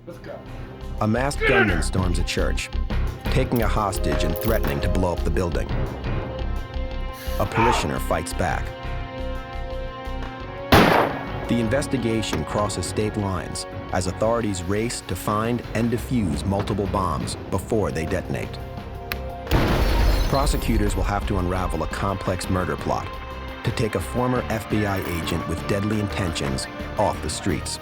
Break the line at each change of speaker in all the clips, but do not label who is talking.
Let's go.
A masked gunman storms a church, taking a hostage and threatening to blow up the building. A parishioner fights back. The investigation crosses state lines as authorities race to find and defuse multiple bombs before they detonate. Prosecutors will have to unravel a complex murder plot to take a former FBI agent with deadly intentions off the streets.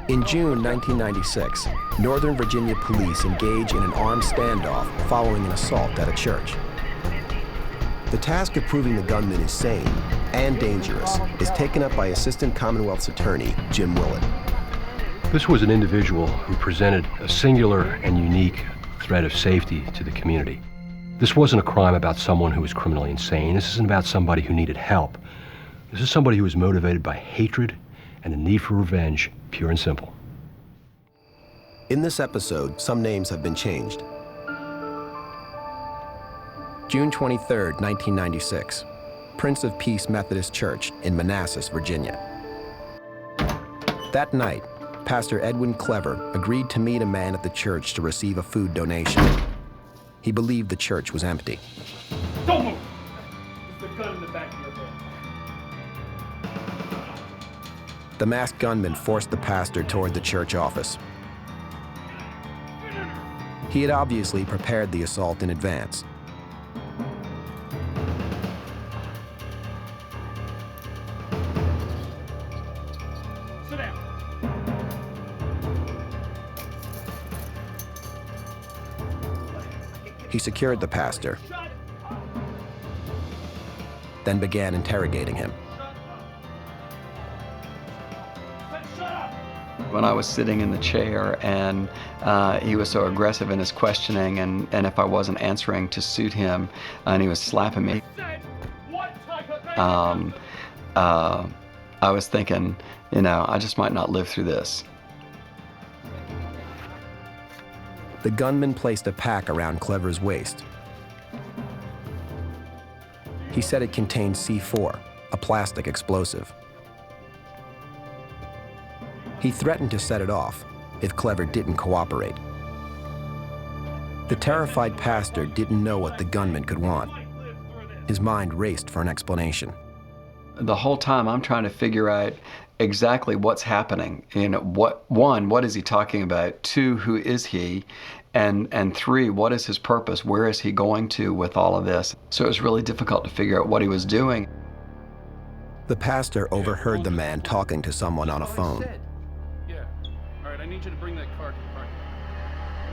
In June 1996, Northern Virginia police engage in an armed standoff following an assault at a church. The task of proving the gunman is sane and dangerous is taken up by Assistant Commonwealth's Attorney, Jim Willett.
This was an individual who presented a singular and unique threat of safety to the community. This wasn't a crime about someone who was criminally insane. This isn't about somebody who needed help. This is somebody who was motivated by hatred and a need for revenge, pure and simple.
In this episode, some names have been changed. June 23, 1996, Prince of Peace Methodist Church in Manassas, Virginia. That night, Pastor Edwin Clever agreed to meet a man at the church to receive a food donation. He believed the church was empty.
Don't move! There's the gun in the back of your head.
The masked gunman forced the pastor toward the church office. He had obviously prepared the assault in advance.
Sit down.
He secured the pastor, then began interrogating him.
When I was sitting in the chair and he was so aggressive in his questioning, and if I wasn't answering to suit him, and he was slapping me, I was thinking, you know, I just might not live through this.
The gunman placed a pack around Clever's waist. He said it contained C4, a plastic explosive. He threatened to set it off if Clever didn't cooperate. The terrified pastor didn't know what the gunman could want. His mind raced for an explanation.
The whole time I'm trying to figure out exactly what's happening. You know, what is he talking about? 2, who is he? And 3, what is his purpose? Where is he going to with all of this? So it was really difficult to figure out what he was doing.
The pastor overheard the man talking to someone on a phone.
I need you to bring that car to the parking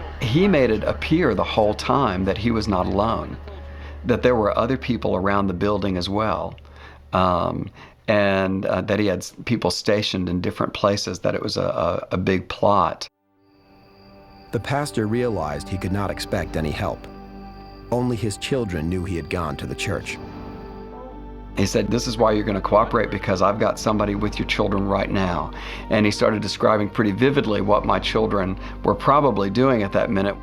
lot.
He made it appear the whole time that he was not alone, that there were other people around the building as well, and that he had people stationed in different places, that it was a big plot.
The pastor realized he could not expect any help. Only his children knew he had gone to the church.
He said, "This is why you're going to cooperate, because I've got somebody with your children right now." And he started describing pretty vividly what my children were probably doing at that minute.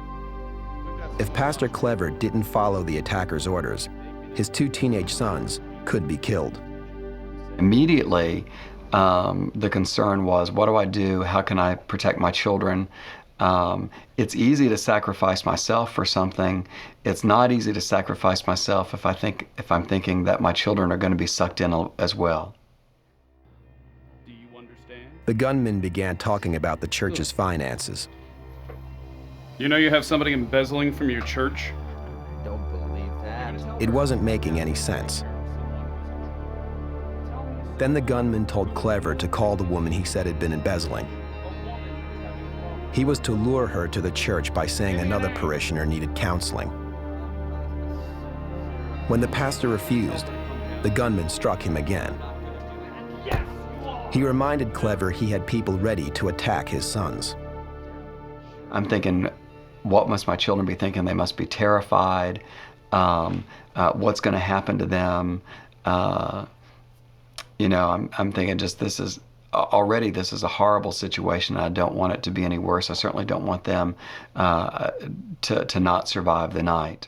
If Pastor Clever didn't follow the attacker's orders, his 2 teenage sons could be killed.
Immediately, the concern was, what do I do? How can I protect my children? It's easy to sacrifice myself for something. It's not easy to sacrifice myself if I'm thinking that my children are going to be sucked in as well.
Do you understand?
The gunman began talking about the church's finances.
You know you have somebody embezzling from your church?
I don't believe that.
It wasn't making any sense. Then the gunman told Clever to call the woman he said had been embezzling. He was to lure her to the church by saying another parishioner needed counseling. When the pastor refused, the gunman struck him again. He reminded Clever he had people ready to attack his sons.
I'm thinking, what must my children be thinking? They must be terrified. What's going to happen to them? You know, I'm thinking just this is a horrible situation. I don't want it to be any worse. I certainly don't want them to not survive the night.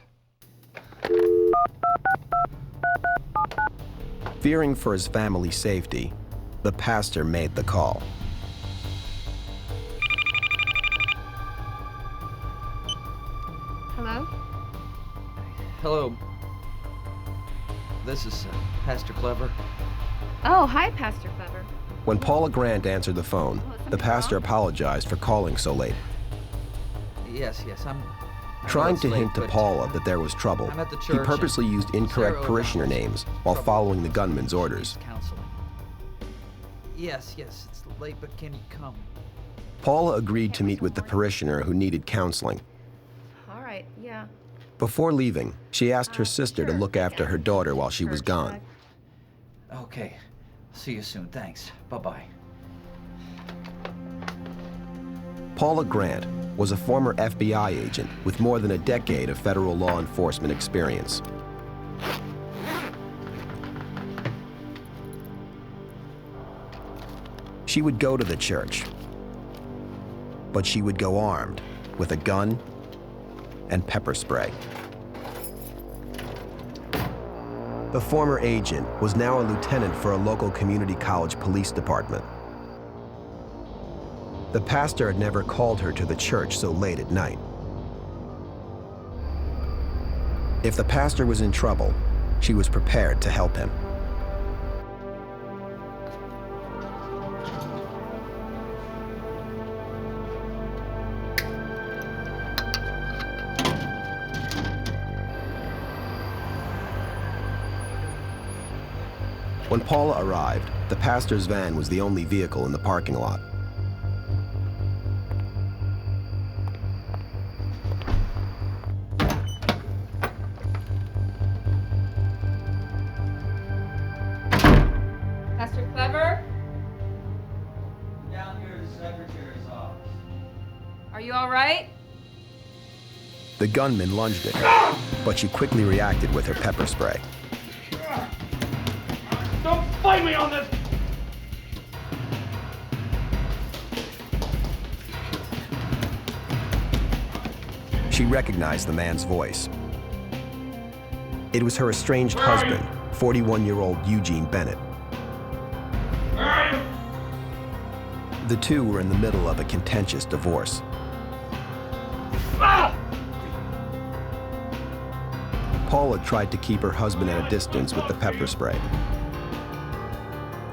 Fearing for his family's safety, the pastor made the call.
Hello?
Hello. This is Pastor Clever.
Oh, hi, Pastor Clever.
When Paula Grant answered the phone, the pastor apologized for calling so late.
Yes, I'm
Trying
it's
to
late,
hint to
but
Paula that there was trouble,
I'm at the
he
church
purposely
and
used incorrect
Sarah
parishioner
O'Donnell's
names while
trouble.
following the gunman's orders.
Counseling. Yes, it's late, but can you come?
Paula agreed to meet with the parishioner who needed counseling.
All right, yeah.
Before leaving, she asked her sister to look after her daughter while she was
Church,
gone.
Okay. See you soon. Thanks. Bye-bye.
Paula Grant was a former FBI agent with more than a decade of federal law enforcement experience. She would go to the church, but she would go armed with a gun and pepper spray. The former agent was now a lieutenant for a local community college police department. The pastor had never called her to the church so late at night. If the pastor was in trouble, she was prepared to help him. When Paula arrived, the pastor's van was the only vehicle in the parking lot.
Pastor Clever?
Down here to the secretary's office.
Are you all right?
The gunman lunged at her, but she quickly reacted with her pepper spray.
Don't fight me on this!
She recognized the man's voice. It was her estranged husband, 41-year-old Eugene Bennett. The two were in the middle of a contentious divorce. Paula tried to keep her husband at a distance with the pepper spray.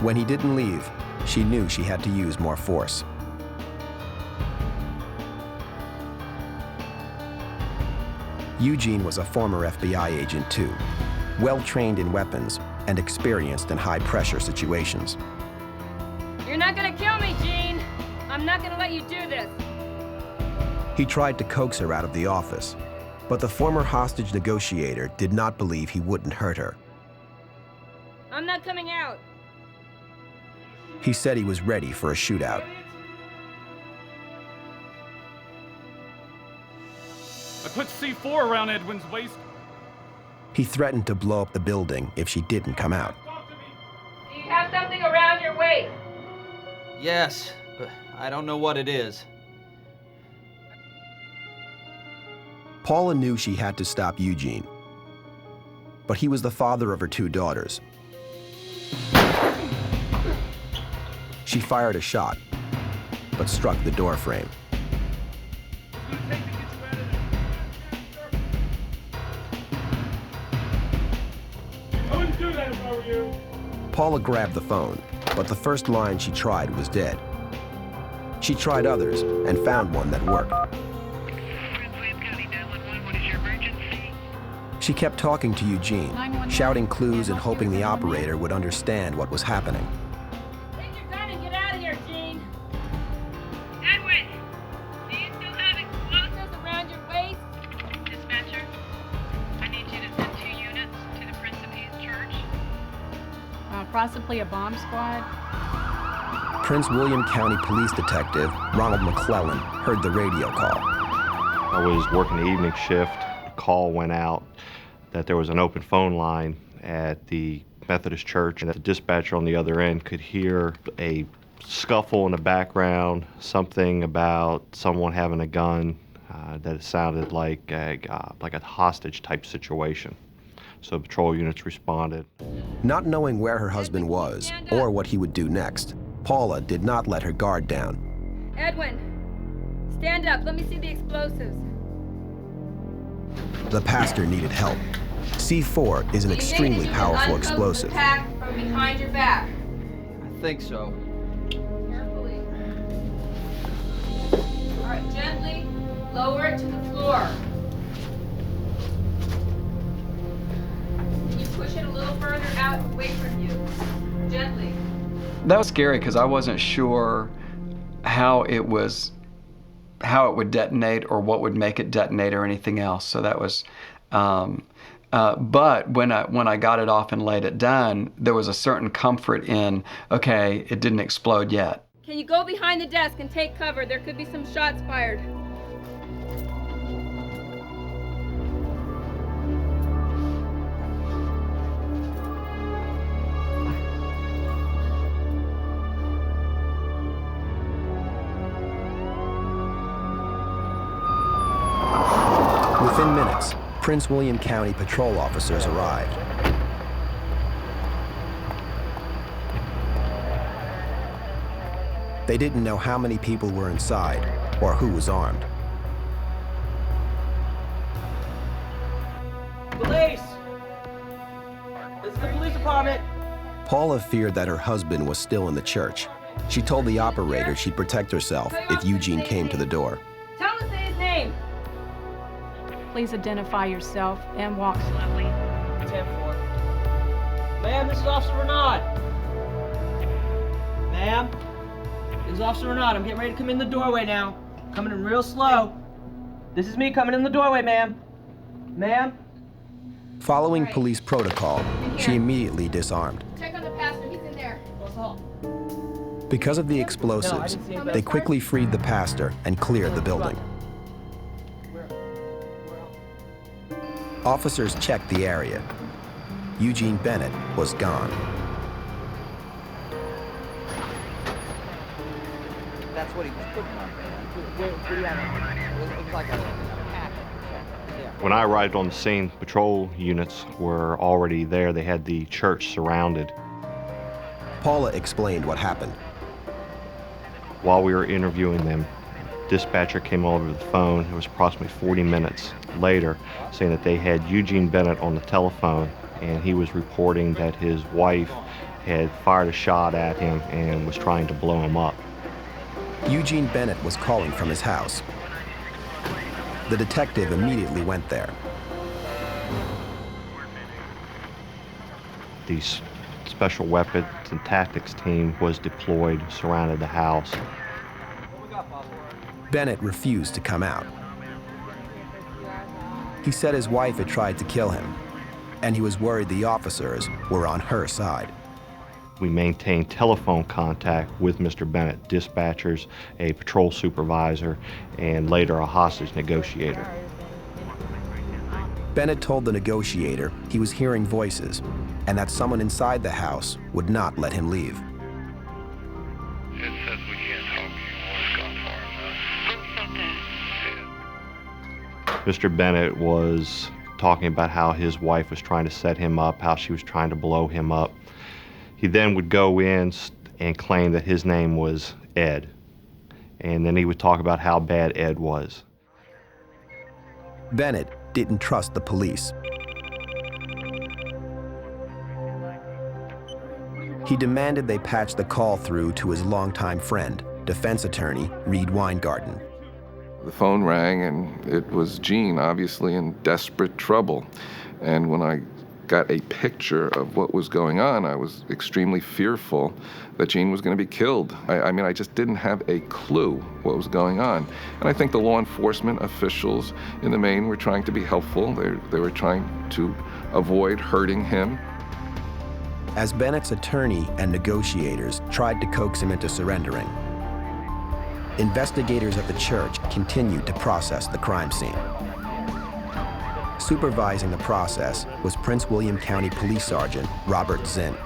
When he didn't leave, she knew she had to use more force. Eugene was a former FBI agent too, well-trained in weapons and experienced in high-pressure situations.
You're not gonna kill me, Jean. I'm not gonna let you do this.
He tried to coax her out of the office, but the former hostage negotiator did not believe he wouldn't hurt her.
I'm not coming out.
He said he was ready for a shootout.
I put C4 around Edwin's waist.
He threatened to blow up the building if she didn't come out.
Talk to me.
Do you have something around your waist?
Yes, but I don't know what it is.
Paula knew she had to stop Eugene, but he was the father of her two daughters. She fired a shot, but struck the door frame.
I wouldn't do that if I were you.
Paula grabbed the phone, but the first line she tried was dead. She tried others and found one that worked. She kept talking to Eugene, shouting clues and hoping the operator would understand what was happening.
Take your gun and get out of here, Jean.
Edwin, do you still have explosives?
Around your waist?
Dispatcher, I need you to send 2 units to the Prince of Peace Church.
Possibly a bomb squad.
Prince William County Police Detective Ronald McClellan heard the radio call.
I was working the evening shift. A call went out that there was an open phone line at the Methodist Church, and that the dispatcher on the other end could hear a scuffle in the background, something about someone having a gun, that it sounded like a hostage type situation. So patrol units responded.
Not knowing where her husband was or what he would do next, Paula did not let her guard down.
Edwin, stand up. Let me see the explosives.
The pastor needed help. C4 is an extremely powerful explosive.
Attack from behind your back.
I think so.
Carefully. All right, gently lower it to the floor. Can you push it a little further out away from you? Gently.
That was scary because I wasn't sure how it would detonate or what would make it detonate or anything else. So that was, but when I got it off and laid it down, there was a certain comfort in, okay, it didn't explode yet.
Can you go behind the desk and take cover? There could be some shots fired.
Within minutes, Prince William County patrol officers arrived. They didn't know how many people were inside or who was armed.
Police! This is the police department.
Paula feared that her husband was still in the church. She told the operator she'd protect herself if Eugene came to the door.
Tell him to say his name.
Please identify yourself and walk slowly.
10-4. Ma'am, this is Officer Renaud. Ma'am, this is Officer Renaud. I'm getting ready to come in the doorway now. Coming in real slow. This is me coming in the doorway, ma'am. Ma'am?
Following police protocol, she immediately disarmed.
Check on the pastor. He's in there.
What's up?
Because of the explosives, they quickly freed the pastor and cleared the building. Officers checked the area. Eugene Bennett was gone.
That's what he was putting on there. It was like a packet. Yeah.
When I arrived on the scene, patrol units were already there. They had the church surrounded.
Paula explained what happened.
While we were interviewing them, dispatcher came over the phone. It was approximately 40 minutes later, saying that they had Eugene Bennett on the telephone, and he was reporting that his wife had fired a shot at him and was trying to blow him up.
Eugene Bennett was calling from his house. The detective immediately went there.
The special weapons and tactics team was deployed, surrounded the house.
Bennett refused to come out. He said his wife had tried to kill him, and he was worried the officers were on her side.
We maintained telephone contact with Mr. Bennett, dispatchers, a patrol supervisor, and later a hostage negotiator.
Bennett told the negotiator he was hearing voices and that someone inside the house would not let him leave.
It says we can't help you. It's gone far enough.
Mr. Bennett was talking about how his wife was trying to set him up, how she was trying to blow him up. He then would go in and claim that his name was Ed. And then he would talk about how bad Ed was.
Bennett didn't trust the police. He demanded they patch the call through to his longtime friend, defense attorney Reed Weingarten.
The phone rang, and it was Gene, obviously in desperate trouble. And when I got a picture of what was going on, I was extremely fearful that Gene was going to be killed. I mean, I just didn't have a clue what was going on. And I think the law enforcement officials in the main were trying to be helpful. They were trying to avoid hurting him.
as Bennett's attorney and negotiators tried to coax him into surrendering. Investigators at the church continued to process the crime scene. Supervising the process was Prince William County Police Sergeant Robert Zinn.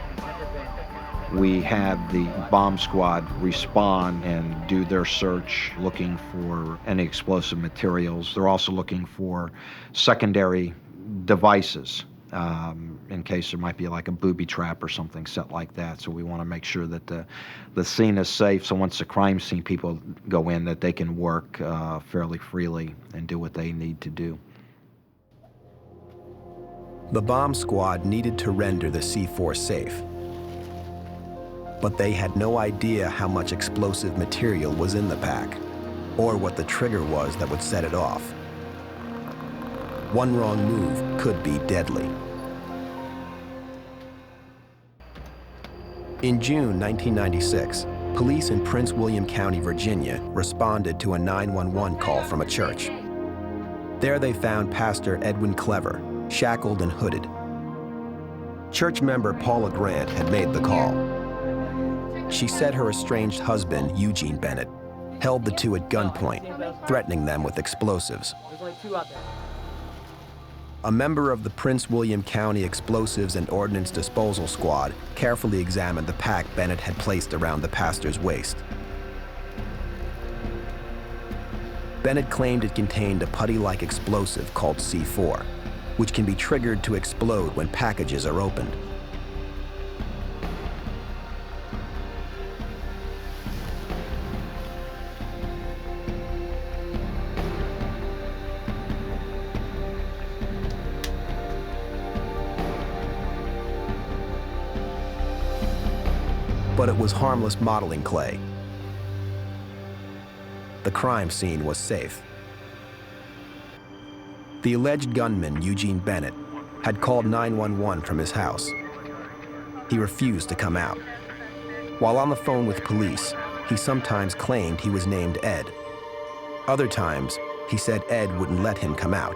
We had the bomb squad respond and do their search looking for any explosive materials. They're also looking for secondary devices in case there might be like a booby trap or something set like that. So we want to make sure that the scene is safe, so once the crime scene people go in, that they can work fairly freely and do what they need to do.
The bomb squad needed to render the C4 safe, but they had no idea how much explosive material was in the pack, or what the trigger was that would set it off. One wrong move could be deadly. In June 1996, police in Prince William County, Virginia, responded to a 911 call from a church. There they found Pastor Edwin Clever, shackled and hooded. Church member Paula Grant had made the call. She said her estranged husband, Eugene Bennett, held the two at gunpoint, threatening them with explosives.
There's like 2 out there.
A member of the Prince William County Explosives and Ordnance Disposal Squad carefully examined the pack Bennett had placed around the pastor's waist. Bennett claimed it contained a putty-like explosive called C4, which can be triggered to explode when packages are opened. But it was harmless modeling clay. The crime scene was safe. The alleged gunman, Eugene Bennett, had called 911 from his house. He refused to come out. While on the phone with police, he sometimes claimed he was named Ed. Other times, he said Ed wouldn't let him come out.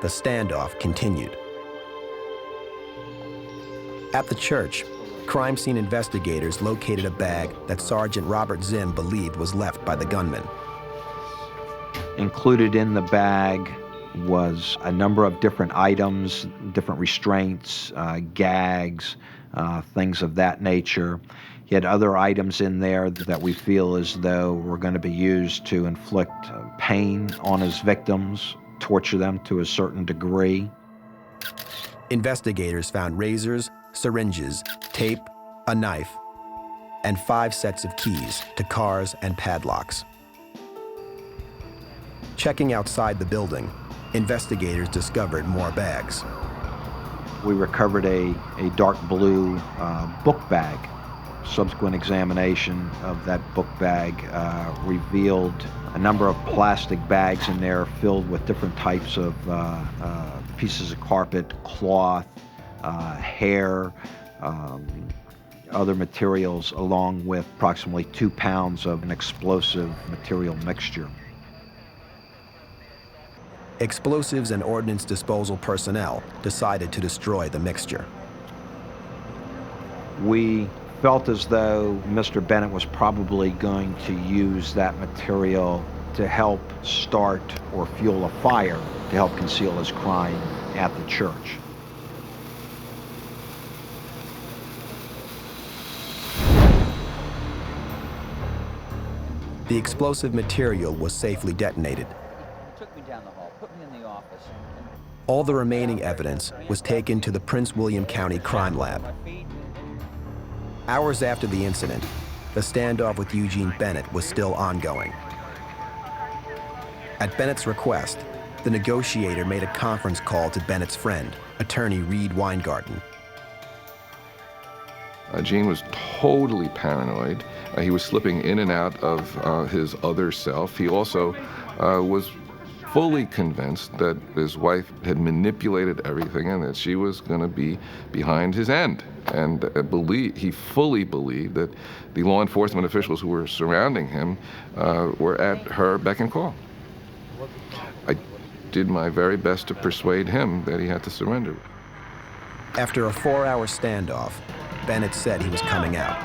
The standoff continued. At the church, crime scene investigators located a bag that Sergeant Robert Zinn believed was left by the gunman.
Included in the bag was a number of different items, different restraints, gags, things of that nature. He had other items in there that we feel as though were going to be used to inflict pain on his victims, torture them to a certain degree.
Investigators found razors, syringes, tape, a knife, and 5 sets of keys to cars and padlocks. Checking outside the building, investigators discovered more bags.
We recovered a dark blue book bag. Subsequent examination of that book bag revealed a number of plastic bags in there filled with different types of pieces of carpet, cloth, hair, other materials, along with approximately 2 pounds of an explosive material mixture.
Explosives and ordnance disposal personnel decided to destroy the mixture.
We felt as though Mr. Bennett was probably going to use that material to help start or fuel a fire to help conceal his crime at the church.
The explosive material was safely detonated. All the remaining evidence was taken to the Prince William County Crime Lab. Hours after the incident, the standoff with Eugene Bennett was still ongoing. At Bennett's request, the negotiator made a conference call to Bennett's friend, attorney Reed Weingarten.
Gene was totally paranoid. He was slipping in and out of his other self. He also was fully convinced that his wife had manipulated everything and that she was going to be behind his end. And he fully believed that the law enforcement officials who were surrounding him were at her beck and call. I did my very best to persuade him that he had to surrender.
After a 4-hour standoff, Bennett said he was coming out.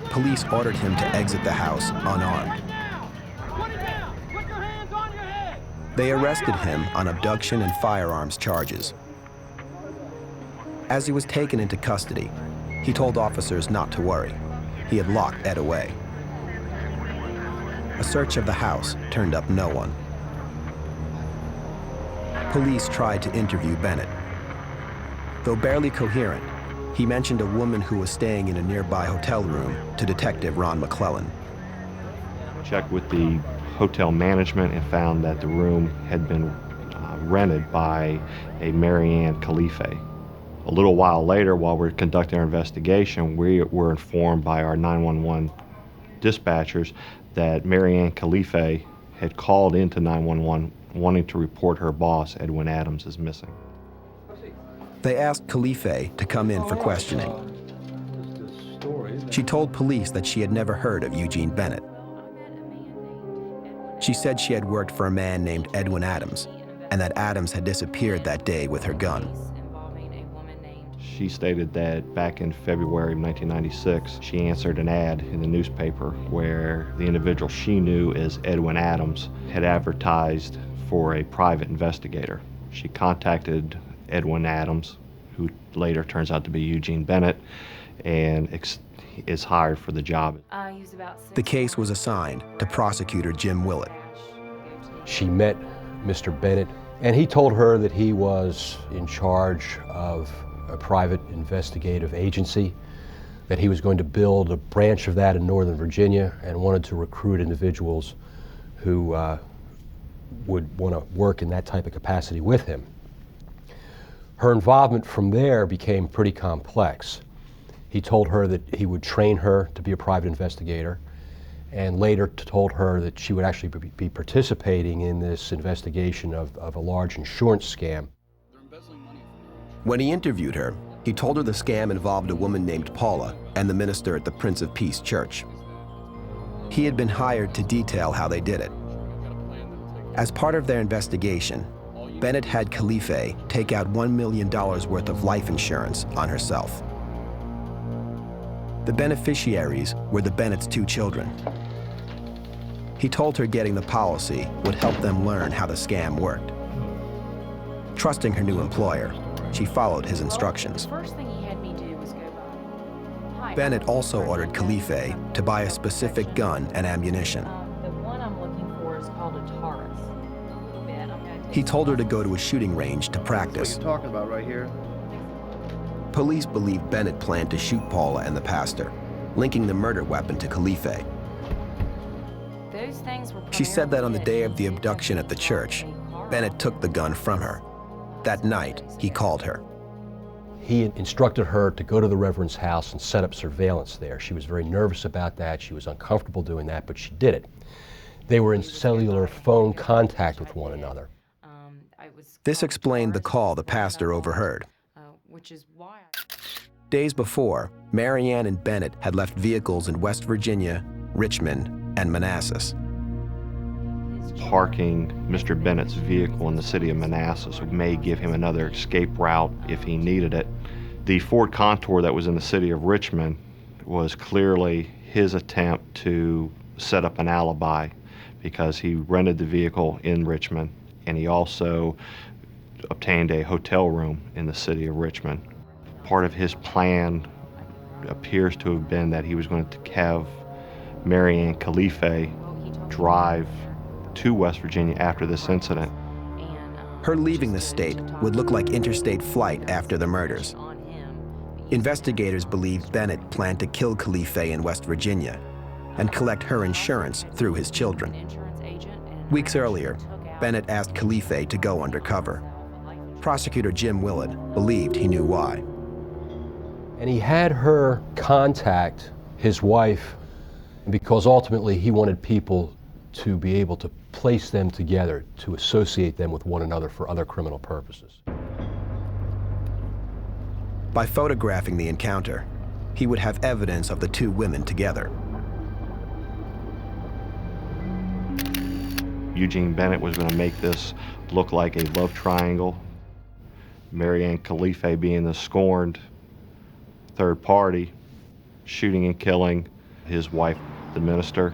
Police ordered him to exit the house unarmed. They arrested him on abduction and firearms charges. As he was taken into custody, he told officers not to worry. He had locked Ed away. A search of the house turned up no one. Police tried to interview Bennett. Though barely coherent, he mentioned a woman who was staying in a nearby hotel room to Detective Ron McClellan.
Checked with the hotel management and found that the room had been rented by a Marianne Khalife. A little while later, while we're conducting our investigation, we were informed by our 911 dispatchers that Marianne Khalife had called into 911 wanting to report her boss, Edwin Adams, as missing.
They asked Khalife to come in for questioning. She told police that she had never heard of Eugene Bennett. She said she had worked for a man named Edwin Adams, and that Adams had disappeared that day with her gun.
She stated that back in February of 1996, she answered an ad in the newspaper where the individual she knew as Edwin Adams had advertised for a private investigator. She contacted Edwin Adams, who later turns out to be Eugene Bennett, and is hired for the job.
The case was assigned to prosecutor Jim Willett.
She met Mr. Bennett, and he told her that he was in charge of a private investigative agency, that he was going to build a branch of that in Northern Virginia and wanted to recruit individuals who would want to work in that type of capacity with him. Her involvement from there became pretty complex. He told her that he would train her to be a private investigator, and later told her that she would actually be participating in this investigation of a large insurance scam.
When he interviewed her, he told her the scam involved a woman named Paula and the minister at the Prince of Peace Church. He had been hired to detail how they did it. As part of their investigation, Bennett had Khalife take out $1 million worth of life insurance on herself. The beneficiaries were the Bennett's 2 children. He told her getting the policy would help them learn how the scam worked. Trusting her new employer, she followed his instructions.
First thing he had me do was go by.
Bennett also ordered Khalife to buy a specific gun and ammunition.
The one I'm looking for is called a Taurus.
He told her to go to a shooting range to practice.
What you're talking about right here.
Police believe Bennett planned to shoot Paula and the pastor, linking the murder weapon to Khalife.
Those things were
She said that on the day of the abduction at the church, Bennett took the gun from her. That night, he called her.
He instructed her to go to the Reverend's house and set up surveillance there. She was very nervous about that. She was uncomfortable doing that, but she did it. They were in cellular phone contact with one another.
This explained the call the pastor overheard.
Which is why
Days before, Marianne and Bennett had left vehicles in West Virginia, Richmond, and Manassas.
Parking Mr. Bennett's vehicle in the city of Manassas may give him another escape route if he needed it. The Ford Contour that was in the city of Richmond was clearly his attempt to set up an alibi because he rented the vehicle in Richmond, and he also obtained a hotel room in the city of Richmond. Part of his plan appears to have been that he was going to have Marianne Khalife drive to West Virginia after this incident.
Her leaving the state would look like interstate flight after the murders. Investigators believe Bennett planned to kill Khalife in West Virginia and collect her insurance through his children. Weeks earlier, Bennett asked Khalife to go undercover. Prosecutor Jim Willett believed he knew why.
And he had her contact his wife because ultimately he wanted people to be able to place them together, to associate them with one another for other criminal purposes.
By photographing the encounter, he would have evidence of the 2 women together.
Eugene Bennett was going to make this look like a love triangle. Marianne Khalife being the scorned third party, shooting and killing his wife, the minister,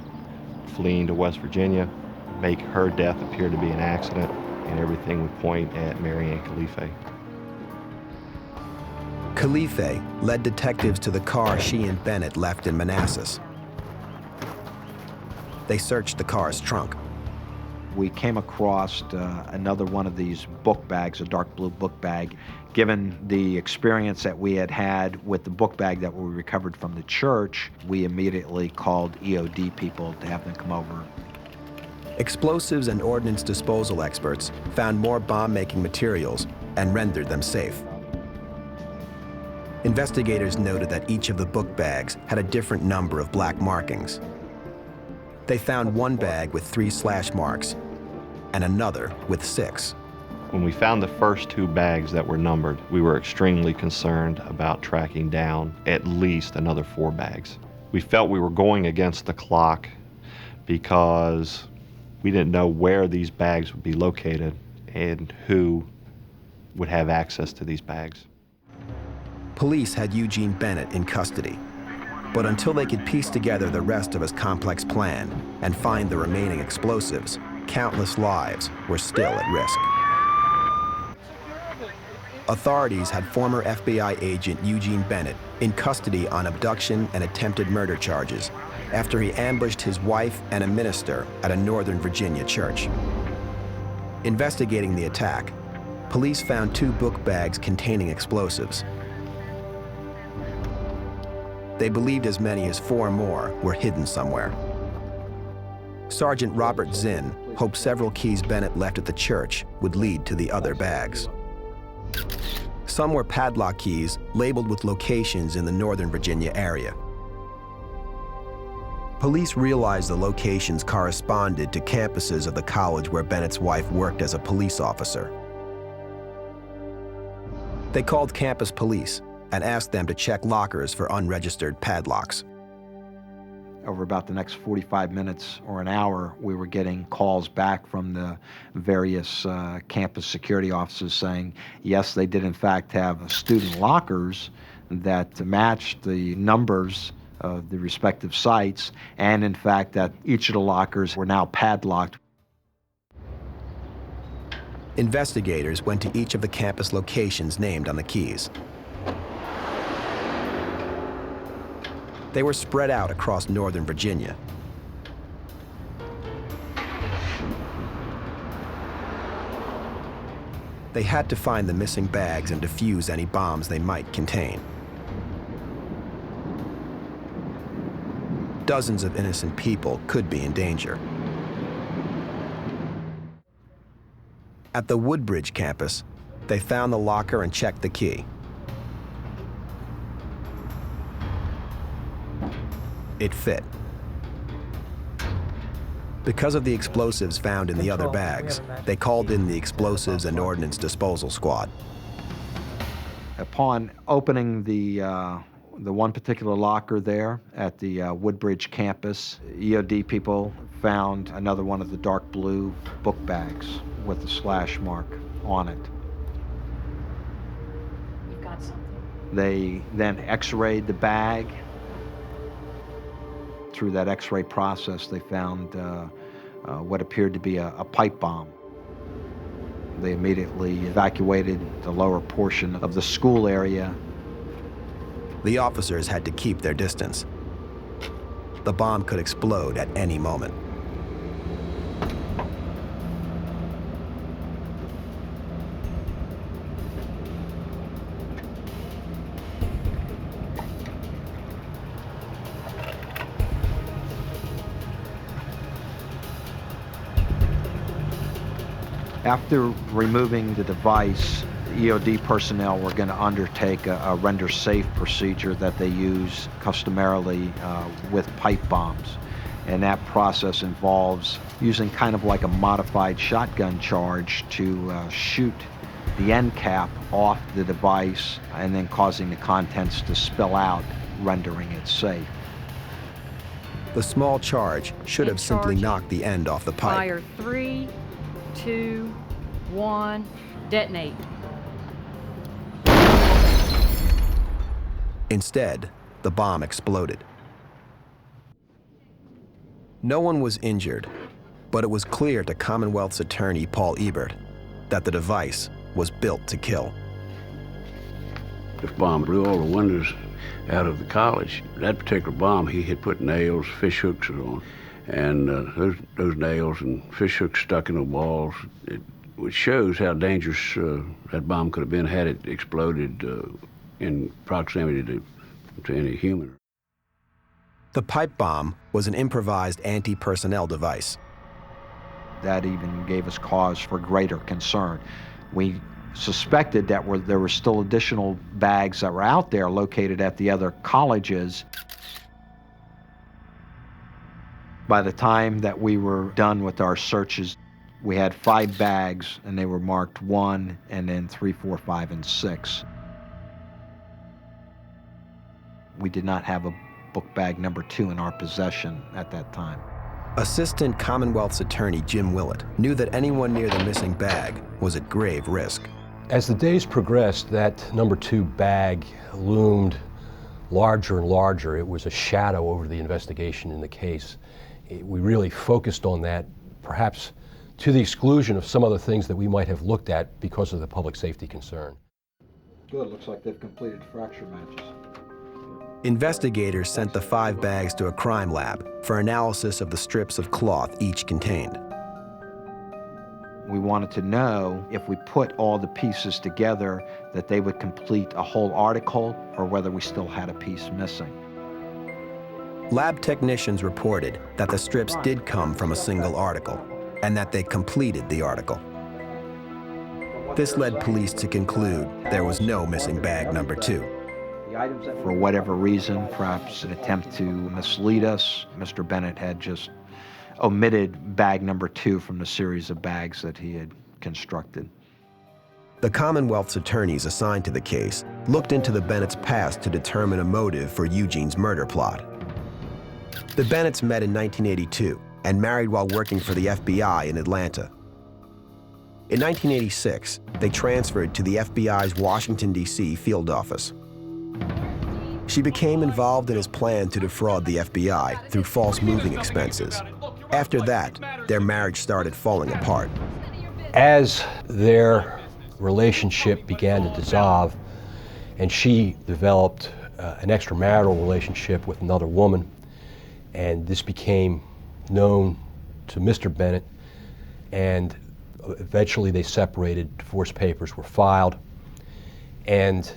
fleeing to West Virginia, make her death appear to be an accident, and everything would point at Marianne Khalife.
Khalife led detectives to the car she and Bennett left in Manassas. They searched the car's trunk.
We came across another one of these book bags, a dark blue book bag. Given the experience that we had had with the book bag that we recovered from the church, we immediately called EOD people to have them come over.
Explosives and ordnance disposal experts found more bomb-making materials and rendered them safe. Investigators noted that each of the book bags had a different number of black markings. They found one bag with 3 slash marks and another with 6.
When we found the first 2 bags that were numbered, we were extremely concerned about tracking down at least another 4 bags. We felt we were going against the clock because we didn't know where these bags would be located and who would have access to these bags.
Police had Eugene Bennett in custody, but until they could piece together the rest of his complex plan and find the remaining explosives, countless lives were still at risk. Authorities had former FBI agent Eugene Bennett in custody on abduction and attempted murder charges after he ambushed his wife and a minister at a Northern Virginia church. Investigating the attack, police found 2 book bags containing explosives. They believed as many as 4 more were hidden somewhere. Sergeant Robert Zinn hoped several keys Bennett left at the church would lead to the other bags. Some were padlock keys labeled with locations in the Northern Virginia area. Police realized the locations corresponded to campuses of the college where Bennett's wife worked as a police officer. They called campus police and asked them to check lockers for unregistered padlocks.
Over about the next 45 minutes or an hour, we were getting calls back from the various campus security officers saying, yes, they did in fact have student lockers that matched the numbers of the respective sites, and in fact that each of the lockers were now padlocked.
Investigators went to each of the campus locations named on the keys. They were spread out across Northern Virginia. They had to find the missing bags and defuse any bombs they might contain. Dozens of innocent people could be in danger. At the Woodbridge campus, they found the locker and checked the key. It fit. Because of the explosives found in the other bags, they called in the Explosives and Ordnance Disposal Squad.
Upon opening the one particular locker there at the Woodbridge campus, EOD people found another one of the dark blue book bags with a slash mark on it.
You've got something.
They then x-rayed the bag. Through that x-ray process, they found what appeared to be a pipe bomb. They immediately evacuated the lower portion of the school area.
The officers had to keep their distance. The bomb could explode at any moment.
After removing the device, EOD personnel were going to undertake a render safe procedure that they use customarily with pipe bombs. And that process involves using kind of like a modified shotgun charge to shoot the end cap off the device and then causing the contents to spill out, rendering it safe.
The small charge should have simply knocked the end off the pipe.
Fire 3, 2, 1, detonate.
Instead, the bomb exploded. No one was injured, but it was clear to Commonwealth's attorney Paul Ebert that the device was built to kill.
This bomb blew all the windows out of the college. That particular bomb, he had put nails, fish hooks on, and those nails and fish hooks stuck in the walls, which shows how dangerous that bomb could have been had it exploded in proximity to any human.
The pipe bomb was an improvised anti-personnel device.
That even gave us cause for greater concern. We suspected that there were still additional bags that were out there located at the other colleges. By the time that we were done with our searches, we had 5 bags, and they were marked 1, and then 3, 4, 5, and 6. We did not have a book bag number 2 in our possession at that time.
Assistant Commonwealth's attorney Jim Willett knew that anyone near the missing bag was at grave risk.
As the days progressed, that number 2 bag loomed larger and larger. It was a shadow over the investigation in the case. We really focused on that, perhaps to the exclusion of some other things that we might have looked at because of the public safety concern.
Good, looks like they've completed fracture matches.
Investigators sent the 5 bags to a crime lab for analysis of the strips of cloth each contained.
We wanted to know if we put all the pieces together that they would complete a whole article or whether we still had a piece missing.
Lab technicians reported that the strips did come from a single article and that they completed the article. This led police to conclude there was no missing bag number 2.
For whatever reason, perhaps an attempt to mislead us, Mr. Bennett had just omitted bag number 2 from the series of bags that he had constructed.
The Commonwealth's attorneys assigned to the case looked into the Bennett's past to determine a motive for Eugene's murder plot. The Bennetts met in 1982 and married while working for the FBI in Atlanta. In 1986, they transferred to the FBI's Washington, D.C. field office. She became involved in his plan to defraud the FBI through false moving expenses. After that, their marriage started falling apart.
As their relationship began to dissolve and she developed an extramarital relationship with another woman, and this became known to Mr. Bennett, and eventually they separated, divorce papers were filed, and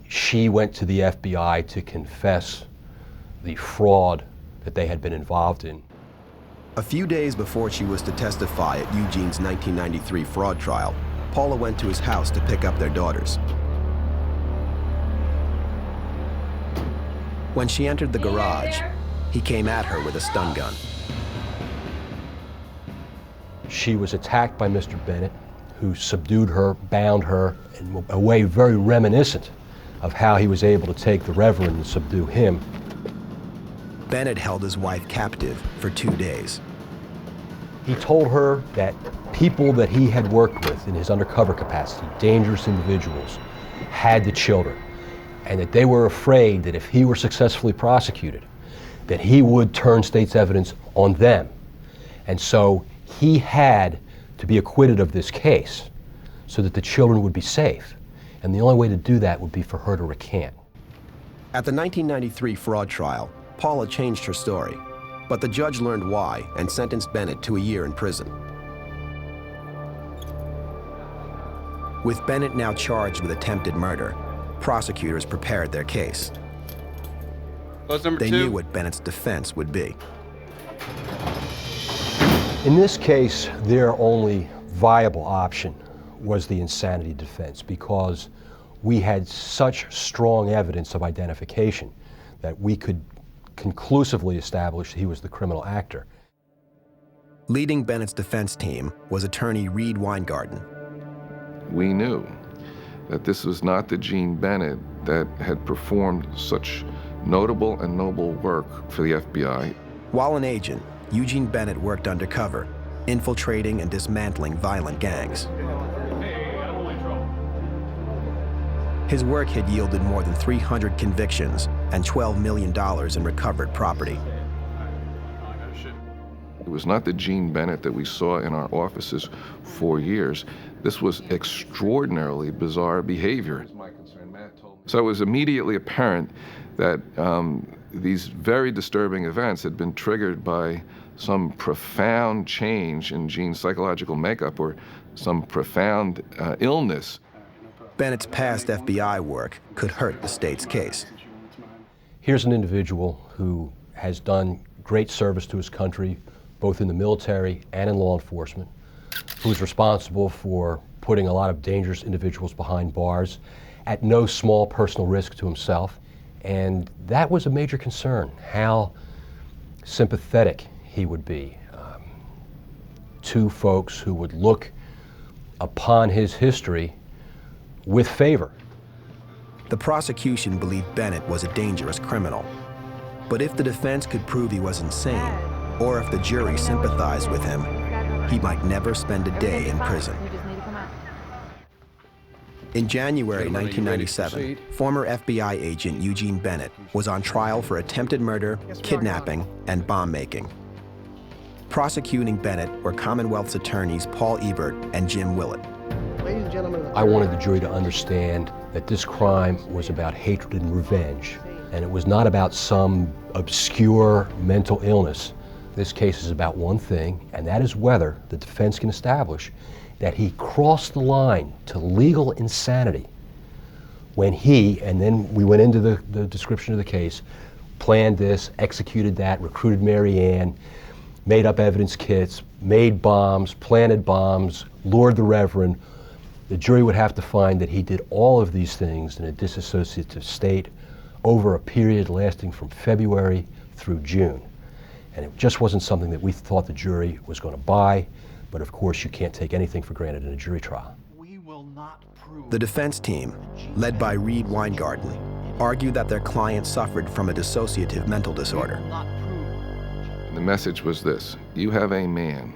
she went to the FBI to confess the fraud that they had been involved in.
A few days before she was to testify at Eugene's 1993 fraud trial, Paula went to his house to pick up their daughters. When she entered the garage, he came at her with a stun gun.
She was attacked by Mr. Bennett, who subdued her, bound her, in a way very reminiscent of how he was able to take the Reverend and subdue him.
Bennett held his wife captive for 2 days.
He told her that people that he had worked with in his undercover capacity, dangerous individuals, had the children, and that they were afraid that if he were successfully prosecuted, that he would turn state's evidence on them. And so he had to be acquitted of this case so that the children would be safe. And the only way to do that would be for her to recant.
At the 1993 fraud trial, Paula changed her story, but the judge learned why and sentenced Bennett to a year in prison. With Bennett now charged with attempted murder, prosecutors prepared their case. They knew what Bennett's defense would be.
In this case, their only viable option was the insanity defense, because we had such strong evidence of identification that we could conclusively establish he was the criminal actor.
Leading Bennett's defense team was attorney Reed Weingarten.
We knew that this was not the Gene Bennett that had performed such notable and noble work for the FBI.
While an agent, Eugene Bennett worked undercover, infiltrating and dismantling violent gangs. His work had yielded more than 300 convictions and $12 million in recovered property.
It was not the Gene Bennett that we saw in our offices for years. This was extraordinarily bizarre behavior. So it was immediately apparent that these very disturbing events had been triggered by some profound change in Gene's psychological makeup or some profound illness.
Bennett's past FBI work could hurt the state's case.
Here's an individual who has done great service to his country, both in the military and in law enforcement, who's responsible for putting a lot of dangerous individuals behind bars at no small personal risk to himself. And that was a major concern, how sympathetic he would be to folks who would look upon his history with favor.
The prosecution believed Bennett was a dangerous criminal. But if the defense could prove he was insane, or if the jury sympathized with him, he might never spend a day in prison. In January 1997, former FBI agent Eugene Bennett was on trial for attempted murder, kidnapping, and bomb-making. Prosecuting Bennett were Commonwealth's attorneys Paul Ebert and Jim Willett.
Ladies and gentlemen,
I wanted the jury to understand that this crime was about hatred and revenge, and it was not about some obscure mental illness. This case is about one thing, and that is whether the defense can establish that he crossed the line to legal insanity when he, and then we went into the description of the case, planned this, executed that, recruited Mary Ann, made up evidence kits, made bombs, planted bombs, lured the Reverend. The jury would have to find that he did all of these things in a disassociative state over a period lasting from February through June. And it just wasn't something that we thought the jury was going to buy, but of course you can't take anything for granted in a jury trial.
The defense team, led by Reed Weingarten, argued that their client suffered from a dissociative mental disorder.
The message was this: you have a man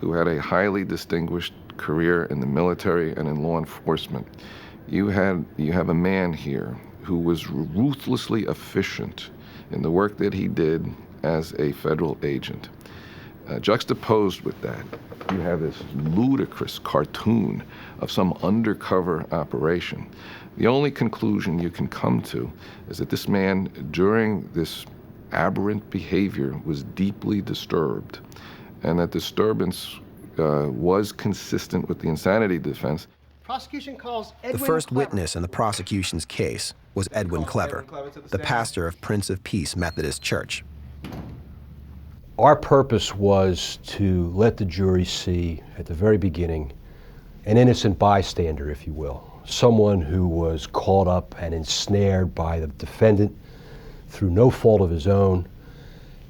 who had a highly distinguished career in the military and in law enforcement. You have a man here who was ruthlessly efficient in the work that he did as a federal agent. Juxtaposed with that, you have this ludicrous cartoon of some undercover operation. The only conclusion you can come to is that this man, during this aberrant behavior, was deeply disturbed, and that disturbance was consistent with the insanity defense.
prosecution calls
The
Edwin
first
Clever.
witness in the prosecution's case was Edwin Clever, the pastor of Prince of Peace Methodist Church.
Our purpose was to let the jury see, at the very beginning, an innocent bystander, if you will, someone who was caught up and ensnared by the defendant through no fault of his own,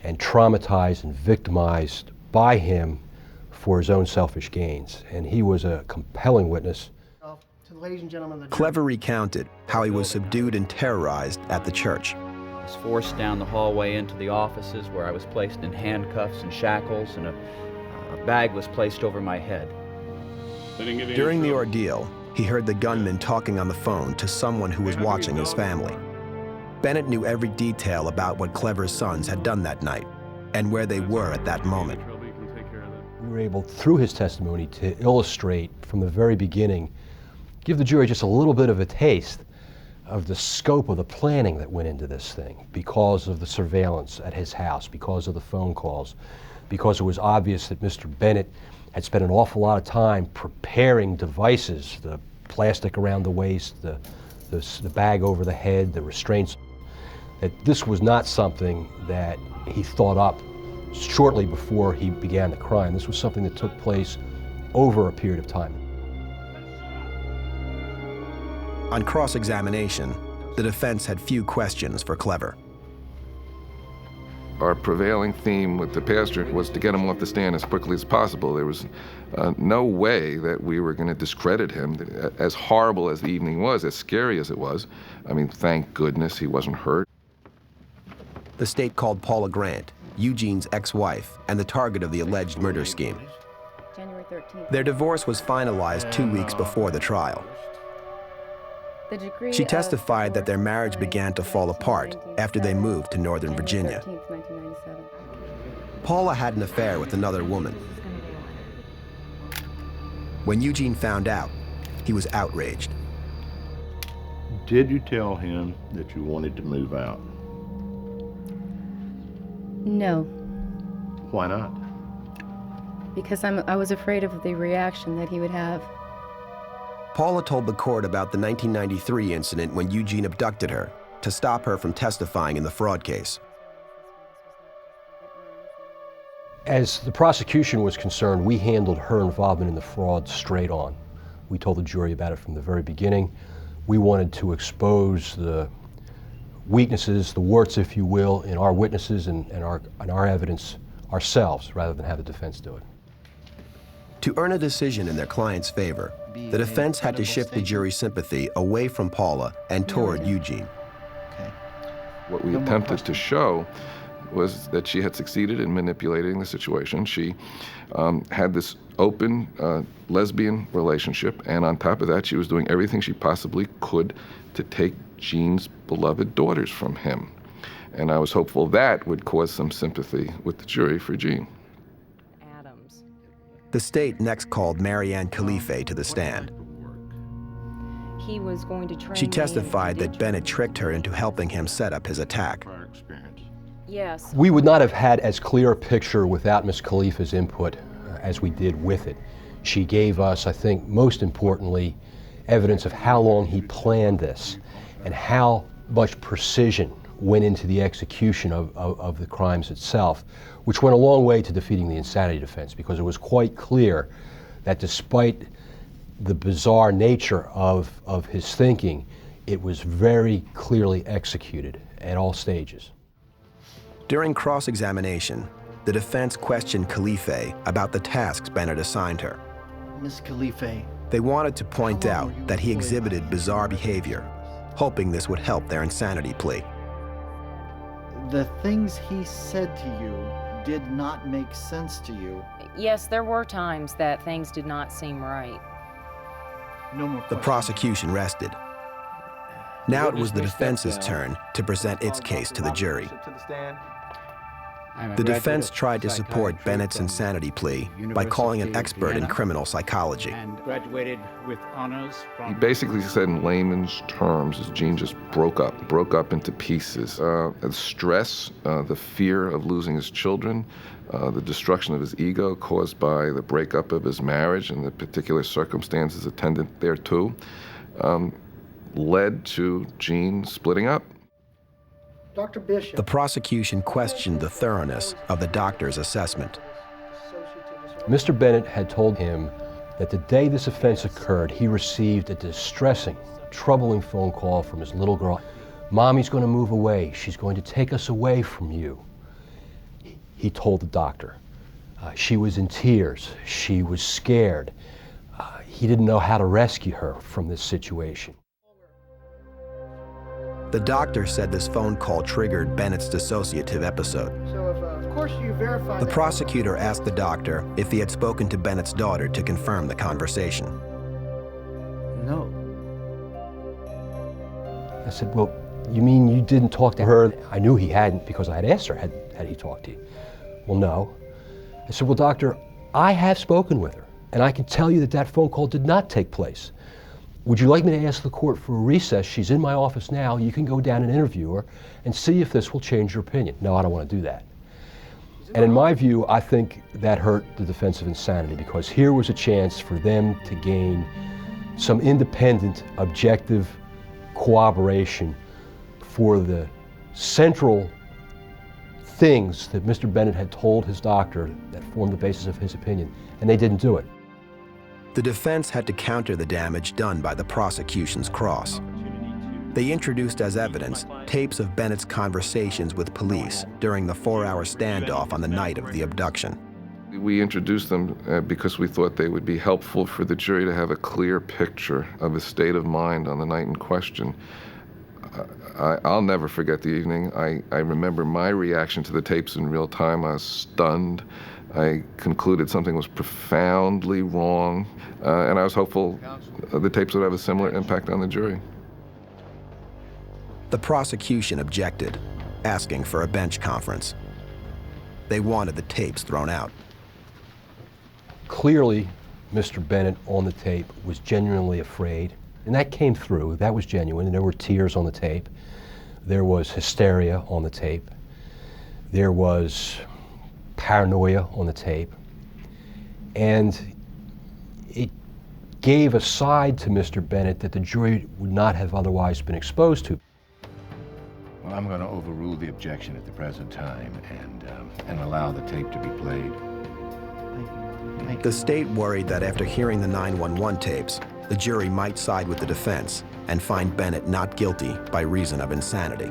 and traumatized and victimized by him for his own selfish gains. And he was a compelling witness.
To the ladies and gentlemen of the jury.
Clever recounted how he was subdued and terrorized at the church.
I was forced down the hallway into the offices where I was placed in handcuffs and shackles, and a bag was placed over my head.
During the ordeal, he heard the gunman talking on the phone to someone who was watching his family. Bennett knew every detail about what Clever's sons had done that night and where they were at that moment.
We were able, through his testimony, to illustrate from the very beginning, give the jury just a little bit of a taste of the scope of the planning that went into this thing, because of the surveillance at his house, because of the phone calls, because it was obvious that Mr. Bennett had spent an awful lot of time preparing devices, the plastic around the waist, the bag over the head, the restraints, that this was not something that he thought up shortly before he began the crime. This was something that took place over a period of time.
On cross-examination, the defense had few questions for Clever.
Our prevailing theme with the pastor was to get him off the stand as quickly as possible. There was no way that we were going to discredit him. As horrible as the evening was, as scary as it was, I mean, thank goodness he wasn't hurt.
The state called Paula Grant, Eugene's ex-wife and the target of the alleged murder scheme.
January 13th.
Their divorce was finalized 2 weeks before the trial.
The degree
She
of
testified that their
divorce
marriage
signed
began to
was
fall
actually
apart after they
1997,
moved to Northern Virginia.
January 13th, 1997.
Paula had an affair with another woman. When Eugene found out, he was outraged.
Did you tell him that you wanted to move out?
No,
Why not?
because I was afraid of the reaction that he would have.
Paula told the court about the 1993 incident when Eugene abducted her to stop her from testifying in the fraud case.
As the prosecution was concerned, we handled her involvement in the fraud straight on. We told the jury about it from the very beginning. We wanted to expose the weaknesses, the warts, if you will, in our witnesses and our evidence ourselves, rather than have the defense do it.
To earn a decision in their client's favor, the defense had to shift the jury's sympathy away from Paula and toward Eugene.
What we attempted to show was that she had succeeded in manipulating the situation. She had this open lesbian relationship, and on top of that, she was doing everything she possibly could to take Gene's beloved daughters from him. And I was hopeful that would cause some sympathy with the jury for Gene.
The state next called Marianne Khalife to the stand.
He was going to train
She
me
testified
in
that Bennett tricked her into helping him set up his attack.
Yes.
We would not have had as clear a picture without Ms. Khalifa's input as we did with it. She gave us, I think, most importantly, evidence of how long he planned this and how much precision went into the execution of the crimes itself, which went a long way to defeating the insanity defense, because it was quite clear that despite the bizarre nature of his thinking, it was very clearly executed at all stages.
During cross-examination, the defense questioned Khalife about the tasks Bennett assigned her.
Miss Khalife,
They wanted to point out that he exhibited bizarre behavior, hoping this would help their insanity plea.
the things he said to you did not make sense to you.
Yes, there were times that things did not seem right.
No more
The prosecution rested. Now it was the defense's turn to present its case to the jury. The defense tried to support Bennett's insanity plea by calling an expert in criminal psychology.
And graduated with honors from...
He basically said in layman's terms, his Gene just broke up into pieces. The stress, the fear of losing his children, the destruction of his ego caused by the breakup of his marriage and the particular circumstances attendant thereto, led to Gene splitting up.
Dr. Bishop.
The prosecution questioned the thoroughness of the doctor's assessment.
Mr. Bennett had told him that the day this offense occurred, he received a distressing, troubling phone call from his little girl. "Mommy's going to move away. She's going to take us away from you," he told the doctor. She was in tears. She was scared. He didn't know how to rescue her from this situation.
The doctor said this phone call triggered Bennett's dissociative episode.
So if, of course, you verify
The
that-
prosecutor asked the doctor if he had spoken to Bennett's daughter to confirm the conversation.
No.
I said, "Well, you mean you didn't talk to her?" I knew he hadn't because I had asked her, had he talked to you? "Well, no." I said, "Well, doctor, I have spoken with her, and I can tell you that that phone call did not take place. Would you like me to ask the court for a recess? She's in my office now. You can go down and interview her and see if this will change your opinion." "No, I don't want to do that." And in my view, I think that hurt the defense of insanity, because here was a chance for them to gain some independent, objective corroboration for the central things that Mr. Bennett had told his doctor that formed the basis of his opinion, and they didn't do it.
The defense had to counter the damage done by the prosecution's cross. They introduced as evidence tapes of Bennett's conversations with police during the 4-hour standoff on the night of the abduction.
We introduced them because we thought they would be helpful for the jury to have a clear picture of his state of mind on the night in question. I'll never forget the evening. I remember my reaction to the tapes in real time. I was stunned. I concluded something was profoundly wrong, and I was hopeful the tapes would have a similar impact on the jury.
The prosecution objected, asking for a bench conference. They wanted the tapes thrown out.
Clearly, Mr. Bennett on the tape was genuinely afraid, and that came through. That was genuine. There were tears on the tape. There was hysteria on the tape. There was paranoia on the tape. And it gave a side to Mr. Bennett that the jury would not have otherwise been exposed to.
Well, I'm going to overrule the objection at the present time and allow the tape to be played.
The state worried that after hearing the 911 tapes, the jury might side with the defense and find Bennett not guilty by reason of insanity.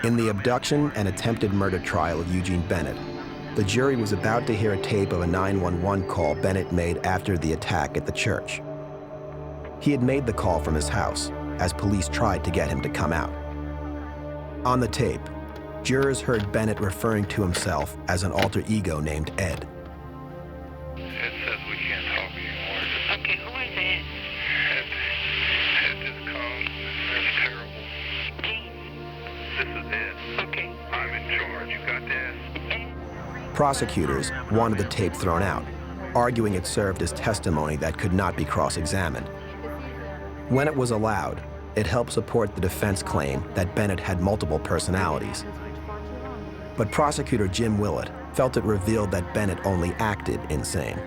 In the abduction and attempted murder trial of Eugene Bennett, the jury was about to hear a tape of a 911 call Bennett made after the attack at the church. He had made the call from his house as police tried to get him to come out. On the tape, jurors heard Bennett referring to himself as an alter ego named Ed.
Ed says we can't talk anymore.
Okay, who is Ed?
Ed just called. That's terrible. This is Ed. Okay. I'm in charge. You got that?
Prosecutors wanted the tape thrown out, arguing it served as testimony that could not be cross-examined. When it was allowed, it helped support the defense claim that Bennett had multiple personalities. But prosecutor Jim Willett felt it revealed that Bennett only acted insane.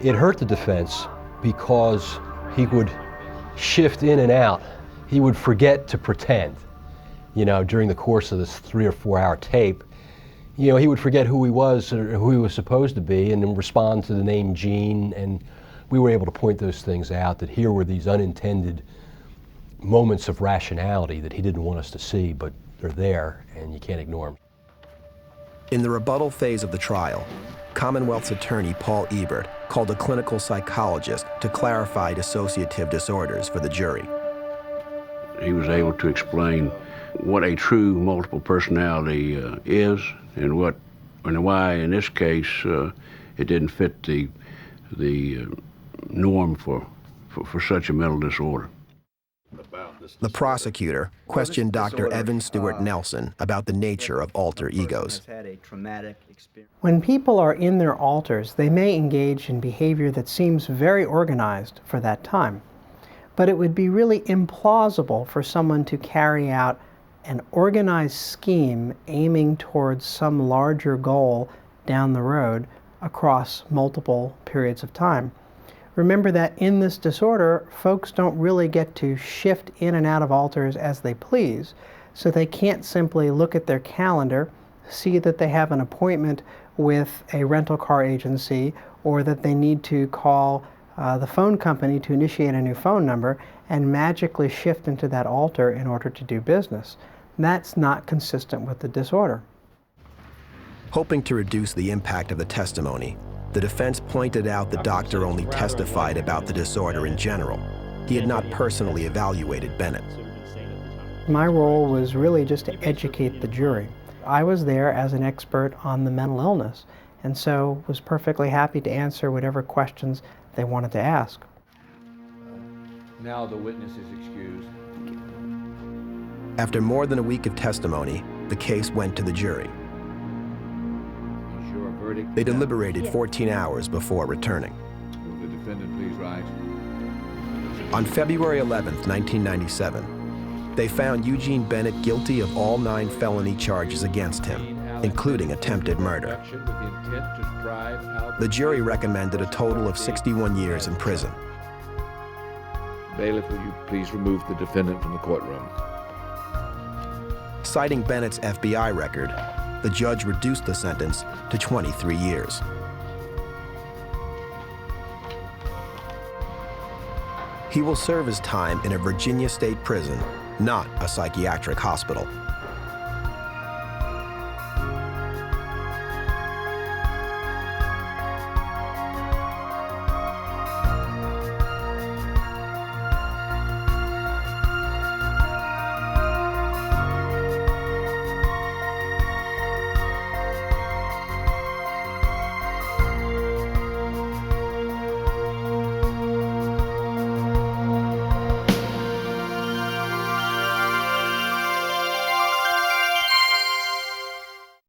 It hurt the defense because he would shift in and out. He would forget to pretend. You know, during the course of this 3 or 4 hour tape, you know, he would forget who he was or who he was supposed to be and then respond to the name Gene. And we were able to point those things out, that here were these unintended moments of rationality that he didn't want us to see, but they're there and you can't ignore them.
In the rebuttal phase of the trial, Commonwealth's attorney Paul Ebert called a clinical psychologist to clarify dissociative disorders for the jury.
He was able to explain what a true multiple personality is and why in this case it didn't fit the norm for such a mental disorder.
The prosecutor questioned Dr. Evan Stewart Nelson about the nature of alter egos.
When people are in their alters, they may engage in behavior that seems very organized for that time. But it would be really implausible for someone to carry out an organized scheme aiming towards some larger goal down the road across multiple periods of time. Remember that in this disorder, folks don't really get to shift in and out of alters as they please, so they can't simply look at their calendar, see that they have an appointment with a rental car agency, or that they need to call the phone company to initiate a new phone number and magically shift into that alter in order to do business. That's not consistent with the disorder.
Hoping to reduce the impact of the testimony, the defense pointed out the doctor only testified about the disorder in general. He had not personally evaluated Bennett.
My role was really just to educate the jury. I was there as an expert on the mental illness, and so was perfectly happy to answer whatever questions they wanted to ask.
Now the witness is excused.
After more than a week of testimony, the case went to the jury. They deliberated 14 hours before returning.
Will the defendant please rise?
On February 11th, 1997, they found Eugene Bennett guilty of all 9 felony charges against him, including attempted murder. The jury recommended a total of 61 years in prison.
Bailiff, will you please remove the defendant from the courtroom?
Citing Bennett's FBI record, the judge reduced the sentence to 23 years. He will serve his time in a Virginia state prison, not a psychiatric hospital.